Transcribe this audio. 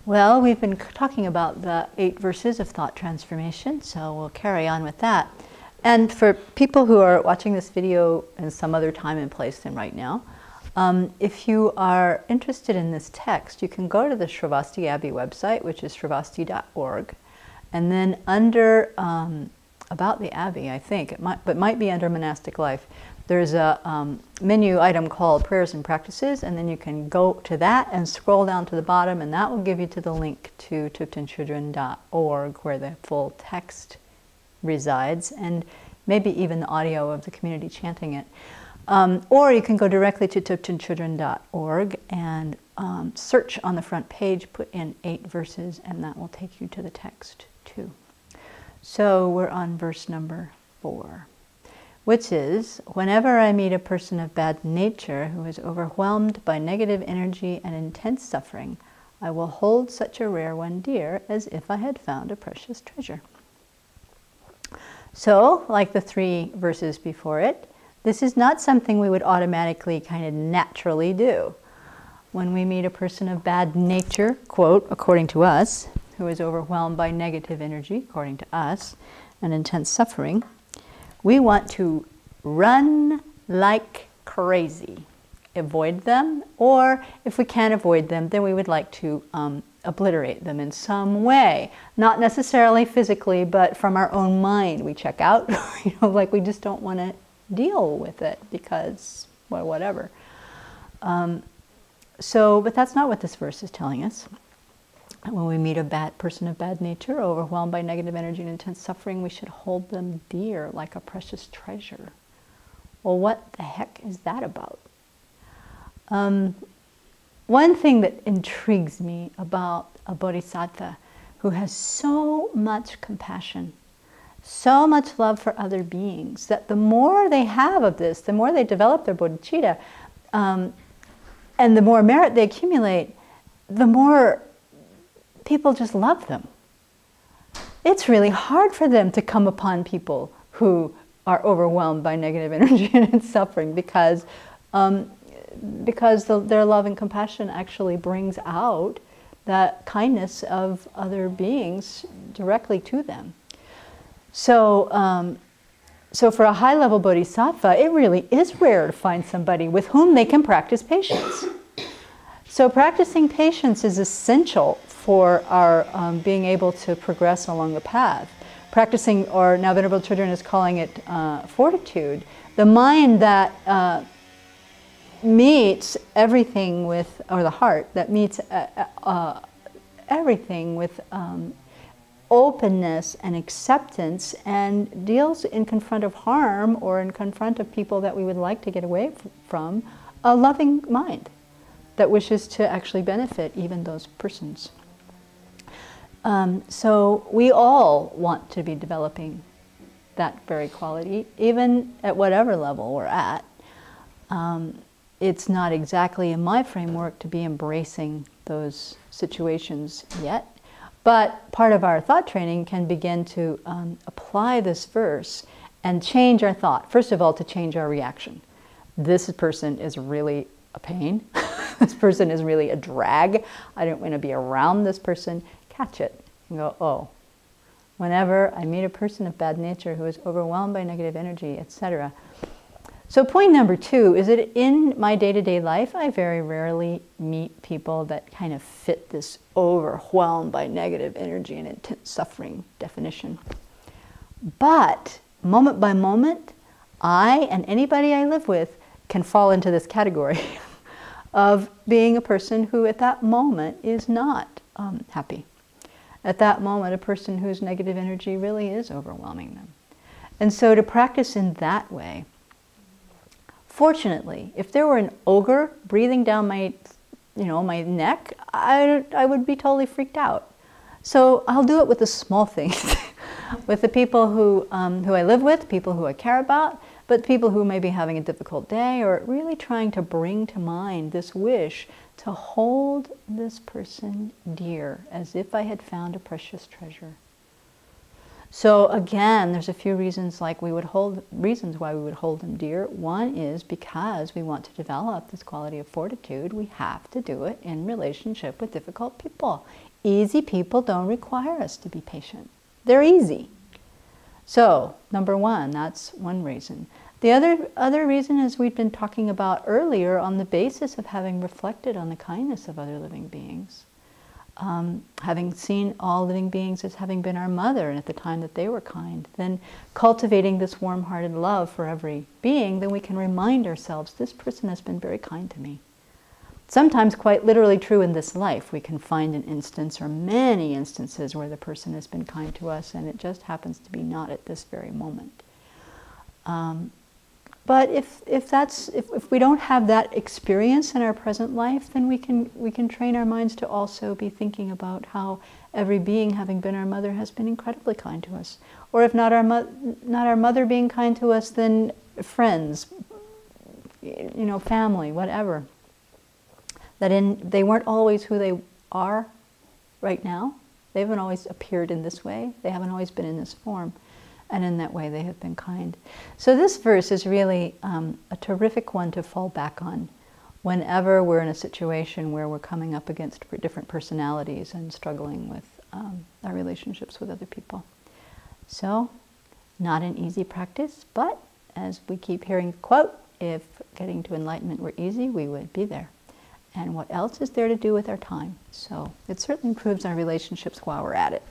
Well, we've been talking about the 8 verses of thought transformation, so we'll carry on with that. And for people who are watching this video in some other time and place than right now, if you are interested in this text, you can go to the Sravasti Abbey website, which is sravasti.org, and then under About the Abbey, I think, but might be under Monastic Life, there's a menu item called Prayers and Practices, and then you can go to that and scroll down to the bottom, and that will give you to the link to TibetanChildren.org, where the full text resides, and maybe even the audio of the community chanting it. Or you can go directly to TibetanChildren.org and search on the front page, put in 8 verses, and that will take you to the text too. So we're on verse number 4. Which is, whenever I meet a person of bad nature who is overwhelmed by negative energy and intense suffering, I will hold such a rare one dear as if I had found a precious treasure. So, like the 3 verses before it, this is not something we would automatically kind of naturally do. When we meet a person of bad nature, quote, according to us, who is overwhelmed by negative energy, according to us, and intense suffering, we want to run like crazy, avoid them, or if we can't avoid them, then we would like to obliterate them in some way. Not necessarily physically, but from our own mind. We check out, like we just don't want to deal with it because, well, whatever. But that's not what this verse is telling us. When we meet a bad person of bad nature, overwhelmed by negative energy and intense suffering, we should hold them dear like a precious treasure. Well, what the heck is that about? One thing that intrigues me about a bodhisattva who has so much compassion, so much love for other beings, that the more they have of this, the more they develop their bodhicitta, and the more merit they accumulate, the more people just love them. It's really hard for them to come upon people who are overwhelmed by negative energy and suffering because their love and compassion actually brings out that kindness of other beings directly to them. So for a high-level bodhisattva, it really is rare to find somebody with whom they can practice patience. So practicing patience is essential for our being able to progress along the path. Practicing, or now Venerable Children is calling it fortitude, the mind that meets everything with, or the heart that meets everything with openness and acceptance, and deals in confront of harm or in confront of people that we would like to get away from, a loving mind that wishes to actually benefit even those persons. So we all want to be developing that very quality, even at whatever level we're at. It's not exactly in my framework to be embracing those situations yet, but part of our thought training can begin to apply this verse and change our thought. First of all, to change our reaction. This person is really a pain. This person is really a drag. I don't want to be around this person. Catch it and go, oh, whenever I meet a person of bad nature who is overwhelmed by negative energy, etc. So point number 2 is that in my day-to-day life, I very rarely meet people that kind of fit this overwhelmed by negative energy and intense suffering definition. But moment by moment, I and anybody I live with can fall into this category of being a person who at that moment is not happy. At that moment, a person whose negative energy really is overwhelming them. And so to practice in that way, fortunately, if there were an ogre breathing down my, my neck, I would be totally freaked out. So I'll do it with the small things, with the people who I live with, people who I care about, but people who may be having a difficult day, or really trying to bring to mind this wish to hold this person dear as if I had found a precious treasure. So again, there's a few reasons why we would hold them dear. One is because we want to develop this quality of fortitude. We have to do it in relationship with difficult people. easy people don't require us to be patient. They're easy. So, number one, that's one reason. The other reason, as we've been talking about earlier, on the basis of having reflected on the kindness of other living beings, having seen all living beings as having been our mother and at the time that they were kind, then cultivating this warm-hearted love for every being, then we can remind ourselves, this person has been very kind to me. Sometimes quite literally true in this life. We can find an instance or many instances where the person has been kind to us and it just happens to be not at this very moment. But if we don't have that experience in our present life, then we can train our minds to also be thinking about how every being, having been our mother, has been incredibly kind to us. Or if not our mother being kind to us, then friends, family, whatever. They weren't always who they are right now. They haven't always appeared in this way. They haven't always been in this form. And in that way, they have been kind. So this verse is really a terrific one to fall back on whenever we're in a situation where we're coming up against different personalities and struggling with our relationships with other people. So, not an easy practice, but as we keep hearing the quote, if getting to enlightenment were easy, we would be there. And what else is there to do with our time? So it certainly improves our relationships while we're at it.